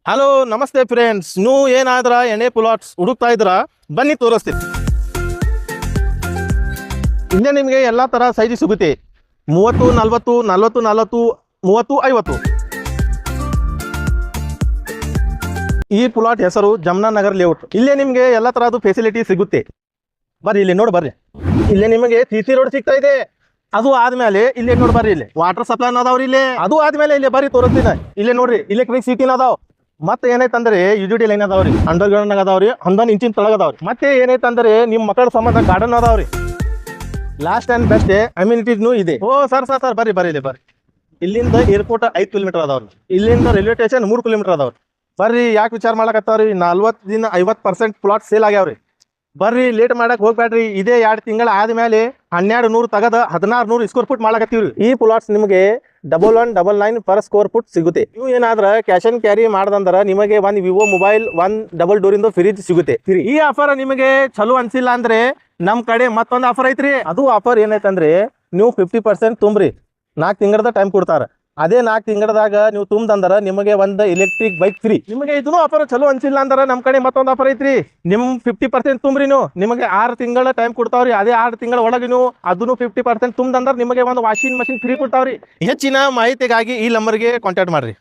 Hello ನಮಸ್ತೆ friends, ನೀವು ಏನಾದ್ರ ಎಣ್ಣೆ ಪ್ಲಾಟ್ಸ್ ಹುಡುಕ್ತಾ ಇದ್ರ ಬನ್ನಿ ತೋರಿಸ್ತೀನಿ. ಇಲ್ಲೇ ನಿಮಗೆ ಎಲ್ಲಾ ತರ ಸೈಜ್ ಸಿಗುತ್ತೆ. 30, 40, 40, 40, 30, 50. ಈ ಪ್ಲಾಟ್ ಹೆಸರು ಜಮನಾ ನಗರ್ ಲೇಔಟ್. ಇಲ್ಲೇ ನಿಮಗೆ ಎಲ್ಲಾ ತರಹದ ಫೆಸಿಲಿಟಿ ಸಿಗುತ್ತೆ. ಬರ್ರಿ ಇಲ್ಲಿ ನೋಡಿ ಬರ್ರಿ. ಇಲ್ಲೇ ನಿಮಗೆ ಸಿಸಿ ರೋಡ್ ಸಿಗ್ತಾ ಇದೆ. ಅದು ಆದ್ಮೇಲೆ ಇಲ್ಲೇ ನೋಡಿ ಬರ್ರಿ, ಇಲ್ಲಿ ವಾಟರ್ ಸಪ್ಲೈ ಅದಾವ್ರಿ. ಇಲ್ಲಿ ಅದು ಆದ್ಮೇಲೆ ಇಲ್ಲಿ ಬರ್ರಿ ತೋರಿಸ್ತೀನಿ. ಇಲ್ಲೇ ನೋಡ್ರಿ ಇಲೆಕ್ಟ್ರಿಸಿಟಿನ ಅದಾವ. ಮತ್ತೆ ಏನೈತಂದ್ರೆ ಯುಜಿಟಿ ಲೈನ್ ಅದಾವ್ರಿ, ಅಂಡರ್ ಗ್ರೌಂಡ್ ಅದಾವ್ರಿ, 11 ಇಂಚಿನ ತಳಗ ಅದಾವ್ರಿ. ಮತ್ತೆ ಏನೈತಂದ್ರೆ ನಿಮ್ ಮಕ್ಕಳ ಸಂಬಂಧ ಗಾರ್ಡನ್ ಅದಾವ್ರಿ. ಲಾಸ್ಟ್ ಅಂಡ್ ಬೆಸ್ಟ್ ಅಮ್ಯುನಿಟೀಸ್ನು ಇದೆ. ಓ ಸರ್ ಬರ್ರಿ ಇಲ್ಲಿ ಬರ್ರಿ. ಇಲ್ಲಿಂದ ಏರ್ಪೋರ್ಟ್ 5 ಕಿಲೋಮೀಟರ್ ಅದಾವ್ರಿ. ಇಲ್ಲಿಂದ ರೈಲ್ವೆ ಸ್ಟೇಷನ್ 3 ಕಿಲೋಮೀಟರ್ ಅದಾವ್ರಿ. ಬರ್ರಿ, ಯಾಕೆ ವಿಚಾರ ಮಾಡಕತ್ತಾವ್ರಿ? 40 ದಿನ 50% ಪ್ಲಾಟ್ ಸೇಲ್ ಆಗ್ಯಾವ್ರಿ. ಬರ್ರಿ, ಲೇಟ್ ಮಾಡಕ್ ಹೋಗ್ಬೇಡ್ರಿ. ಇದೇ 2 ತಿಂಗಳ ಆದ್ಮೇಲೆ 1200 ತಗದ 1600 ಸ್ಕ್ವೇರ್ ಫುಟ್ ಮಾಡಕತ್ತೀವ್ರಿ. ಈ ಪ್ಲಾಟ್ಸ್ ನಿಮಗೆ 1199 ಪರ್ ಸ್ಕ್ವೇರ್ ಫುಟ್ ಸಿಗುತ್ತೆ. ನೀವು ಏನಾದ್ರ ಕ್ಯಾಶ್ ಅಂಡ್ ಕ್ಯಾರಿ ಮಾಡದಂದ್ರ ನಿಮಗೆ ಒಂದು ವಿವೋ ಮೊಬೈಲ್ 1 ಡಬಲ್ ಡೋರ್ ಇಂದ ಫ್ರಿಜ್ ಸಿಗುತ್ತೆ. ಈ ಆಫರ್ ನಿಮಗೆ ಚಲೋ ಅನ್ಸಿಲ್ಲ ಅಂದ್ರೆ ನಮ್ ಕಡೆ ಮತ್ತೊಂದು ಆಫರ್ ಐತ್ರಿ. ಅದು ಆಫರ್ ಏನೈತಂದ್ರೆ ನೀವು 50% ತುಂಬ್ರಿ, 4 ತಿಂಗಳದ ಟೈಮ್ ಕೊಡ್ತಾರ. ಅದೇ 4 ತಿಂಗಳದಾಗ ನೀವು ತುಂಬದಂದ್ರ ನಿಮಗೆ ಒಂದು ಎಲೆಕ್ಟ್ರಿಕ್ ಬೈಕ್ ಫ್ರೀ. ನಿಮಗೆ ಇದನ್ನು ಆಫರ್ ಚಲೋ ಅನ್ಸಿಲ್ಲ ಅಂದ್ರ ನಮ್ ಕಡೆ ಮತ್ತೊಂದು ಆಫರ್ ಐತ್ರಿ. ನಿಮ್ 50% ತುಂಬ್ರಿ, ನೀವು ನಿಮಗೆ 6 ತಿಂಗಳ ಟೈಮ್ ಕೊಡ್ತಾವ್ರಿ. ಅದೇ 6 ತಿಂಗಳ ಒಳಗೆ ನೀವು ಅದನ್ನು 50% ತುಂಬದಂದ್ರ ನಿಮಗೆ ಒಂದು ವಾಷಿಂಗ್ ಮಷಿನ್ ಫ್ರೀ ಕೊಡ್ತಾವ್ರಿ. ಹೆಚ್ಚಿನ ಮಾಹಿತಿಗಾಗಿ ಈ ನಂಬರ್ಗೆ ಕಾಂಟ್ಯಾಕ್ಟ್ ಮಾಡ್ರಿ.